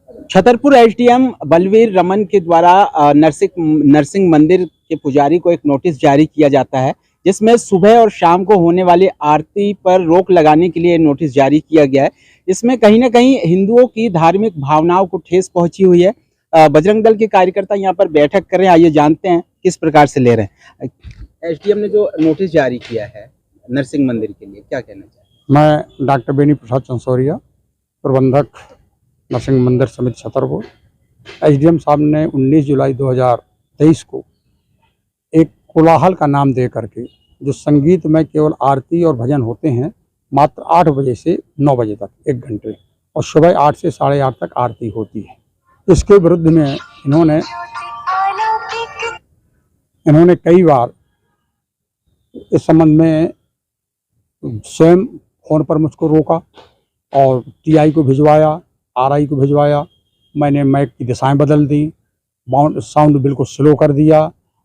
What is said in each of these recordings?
Chhatarpur SDM Balvir Raman के द्वारा नरसिंह मंदिर के पुजारी को एक नोटिस जारी किया जाता है, जिसमें सुबह और शाम को होने वाली आरती पर रोक लगाने के लिए नोटिस जारी किया गया है। इसमें कहीं ना कहीं हिंदुओं की धार्मिक भावनाओं को ठेस पहुंची हुई है। बजरंग दल के कार्यकर्ता यहाँ पर बैठक कर रहे हैं, आइए जानते हैं किस प्रकार से ले रहे हैं। एसडीएम ने जो नोटिस जारी किया है नरसिंह मंदिर के लिए, क्या कहना चाहिए? मैं डॉक्टर बेनी प्रसाद चंसोरिया, प्रबंधक नरसिंह मंदिर समिति छतरपुर। एसडीएम साहब ने 19 जुलाई 2023 को एक कोलाहल का नाम दे करके जो संगीत में केवल आरती और भजन होते हैं मात्र 8 बजे से 9 बजे तक 1 घंटे, और सुबह 8 से 8:30 तक आरती होती है, इसके विरुद्ध में इन्होंने कई बार इस संबंध में स्वयं फोन पर मुझको रोका और टीआई को भिजवाया, आरआई को भिजवाया। मैंने माइक की दिशाएं बदल दी, साउंड बिल्कुल स्लो कर दिया,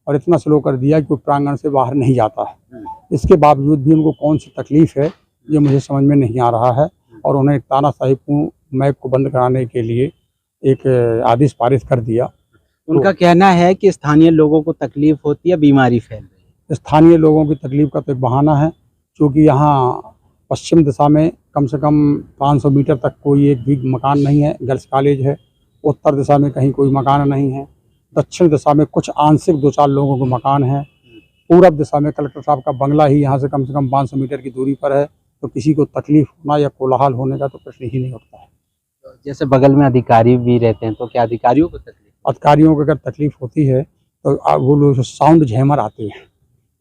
और इतना स्लो कर दिया कि वो प्रांगण से बाहर नहीं जाता है। इसके बावजूद भी उनको कौन सी तकलीफ है ये मुझे समझ में नहीं आ रहा है, और उन्हें तानाशाही पूर्ण माइक को बंद कराने के लिए एक आदेश पारित कर दिया। उनका कहना है कि स्थानीय लोगों को तकलीफ होती है, बीमारी फैल रही है। स्थानीय लोगों की तकलीफ का तो एक बहाना है, क्योंकि यहाँ पश्चिम दिशा में कम से कम 500 मीटर तक कोई एक भी मकान नहीं है, गर्ल्स कॉलेज है। उत्तर दिशा में कहीं कोई मकान नहीं है। दक्षिण दिशा में कुछ आंशिक 2-4 लोगों को मकान है। पूरब दिशा में कलेक्टर साहब का बंगला ही यहाँ से कम 500 मीटर की दूरी पर है, तो किसी को तकलीफ होना या कोलाहल होने का तो प्रश्न ही नहीं उठता है। जैसे बगल में अधिकारी भी रहते हैं, तो क्या अधिकारियों को तकलीफ? अधिकारियों को अगर तकलीफ होती है तो वो लोग साउंड झैमर आते हैं।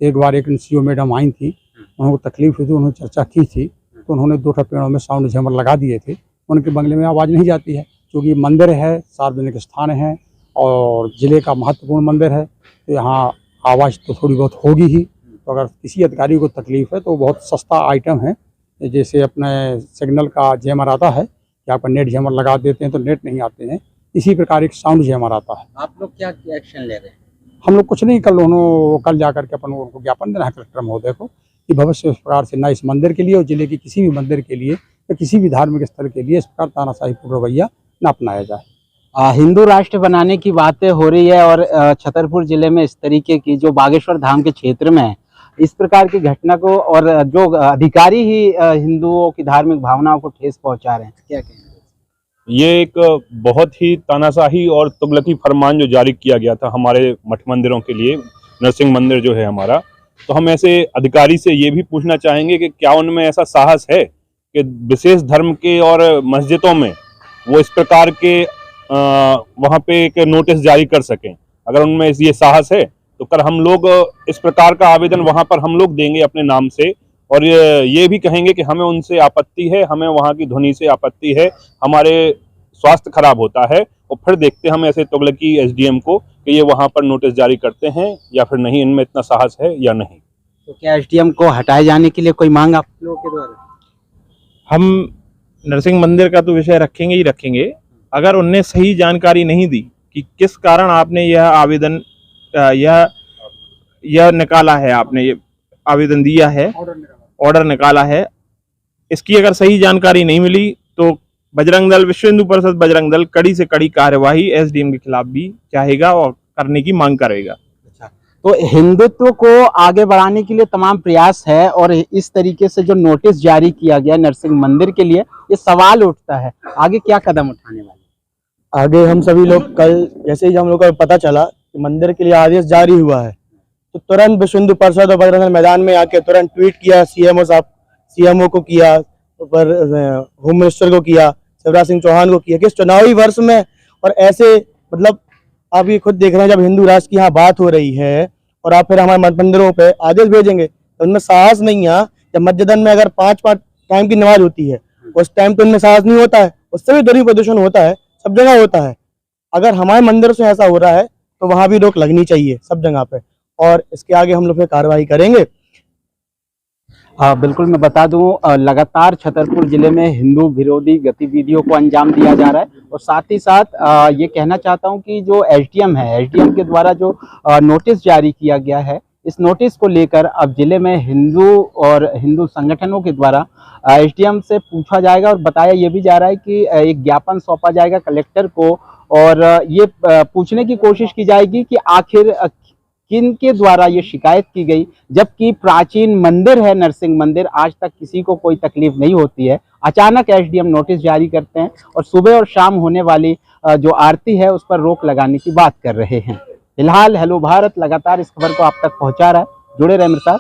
एक बार एक सीओ मैडम आई थी, उनको तकलीफ हुई थी, उन्होंने चर्चा की थी, तो उन्होंने 2 पेड़ों में साउंड झैमर लगा दिए थे। उनके बंगले में आवाज़ नहीं जाती है, क्योंकि मंदिर है, सार्वजनिक स्थान है और ज़िले का महत्वपूर्ण मंदिर है, तो यहाँ आवाज़ तो थोड़ी बहुत होगी ही। तो अगर किसी अधिकारी को तकलीफ है तो बहुत सस्ता आइटम है, जैसे अपने सिग्नल का जैमर आता है कि आपका नेट जैमर लगा देते हैं तो नेट नहीं आते हैं, इसी प्रकार एक साउंड जैमर आता है। आप लोग क्या एक्शन ले रहे हैं? हम लोग कुछ नहीं, कल जाकर के अपन उनको ज्ञापन देना है कलेक्टर महोदय को कि भविष्य इस प्रकार से न इस मंदिर के लिए और जिले के किसी भी मंदिर के लिए या किसी भी धार्मिक स्थल के लिए इस प्रकार तानाशाही पूर्ण रवैया न अपनाया जाए। हिंदू राष्ट्र बनाने की बातें हो रही है, और छतरपुर जिले में इस तरीके की जो बागेश्वर धाम के क्षेत्र में है, इस प्रकार की घटना को, और जो अधिकारी ही हिंदुओं की धार्मिक भावनाओं को ठेस पहुंचा रहे हैं, क्या कहेंगे? ये एक बहुत ही तानाशाही और तुगलकी फरमान जो जारी किया गया था हमारे मठ मंदिरों के लिए, नरसिंह मंदिर जो है हमारा, तो हम ऐसे अधिकारी से ये भी पूछना चाहेंगे कि क्या उनमें ऐसा साहस है कि विशेष धर्म के और मस्जिदों में वो इस प्रकार के वहाँ पे एक नोटिस जारी कर सकें। अगर उनमें ये साहस है तो कल हम लोग इस प्रकार का आवेदन वहाँ पर हम लोग देंगे अपने नाम से, और ये भी कहेंगे कि हमें उनसे आपत्ति है, हमें वहाँ की ध्वनि से आपत्ति है, हमारे स्वास्थ्य खराब होता है, और फिर देखते हम ऐसे तुगलकी एसडीएम को कि ये वहाँ पर नोटिस जारी करते हैं या फिर नहीं, इनमें इतना साहस है या नहीं। तो क्या एसडीएम को हटाए जाने के लिए कोई मांग आप लोगों के द्वारा? हम नरसिंह मंदिर का तो विषय रखेंगे ही रखेंगे। अगर उनने सही जानकारी नहीं दी कि किस कारण आपने यह आवेदन यह निकाला है, आपने ये आवेदन दिया है, ऑर्डर निकाला है, इसकी अगर सही जानकारी नहीं मिली तो बजरंग दल, विश्व हिंदू परिषद बजरंग दल कड़ी से कड़ी कार्यवाही एसडीएम के खिलाफ भी चाहेगा और करने की मांग करेगा। अच्छा, तो हिंदुत्व को आगे बढ़ाने के लिए तमाम प्रयास है, और इस तरीके से जो नोटिस जारी किया गया नरसिंह मंदिर के लिए, ये सवाल उठता है आगे क्या कदम उठाने वाले? आगे हम सभी लोग कल जैसे ही हम लोग को पता चला कि मंदिर के लिए आदेश जारी हुआ है, तो तुरंत विश्व हिंदू परिषद और बजरंग दल मैदान में आके तुरंत ट्वीट किया, सीएमओ को किया, पर होम मिनिस्टर को किया, शिवराज सिंह चौहान को किया कि इस चुनावी वर्ष में, और ऐसे मतलब आप ये खुद देख रहे हैं जब हिंदू राष्ट्र की यहाँ बात हो रही है और आप फिर हमारे मठ मंदिरों पे आदेश भेजेंगे, तो उनमें साहस नहीं है। जब मस्जिदन में अगर 5 टाइम की नमाज होती है, उस टाइम तो उनमें साहस नहीं होता है, उससे भी ध्वनि प्रदूषण होता है, सब जगह होता है। अगर हमारे मंदिर से ऐसा हो रहा है तो वहां भी रोक लगनी चाहिए सब जगह पे, और इसके आगे हम लोग फिर कार्रवाई करेंगे। बिल्कुल, मैं बता दूं, लगातार छतरपुर जिले में हिंदू विरोधी गतिविधियों को अंजाम दिया जा रहा है, और साथ ही साथ ये कहना चाहता हूं कि जो एसडीएम है, एसडीएम के द्वारा जो नोटिस जारी किया गया है, इस नोटिस को लेकर अब जिले में हिंदू और हिंदू संगठनों के द्वारा एसडीएम से पूछा जाएगा और बताया ये भी जा रहा है कि एक ज्ञापन सौंपा जाएगा कलेक्टर को और ये पूछने की कोशिश की जाएगी कि आखिर किन के द्वारा ये शिकायत की गई, जबकि प्राचीन मंदिर है नरसिंह मंदिर, आज तक किसी को कोई तकलीफ नहीं होती है। अचानक एसडीएम नोटिस जारी करते हैं और सुबह और शाम होने वाली जो आरती है उस पर रोक लगाने की बात कर रहे हैं। फिलहाल हेलो भारत लगातार इस खबर को आप तक पहुंचा रहा है। जुड़े रहे मेरे साथ।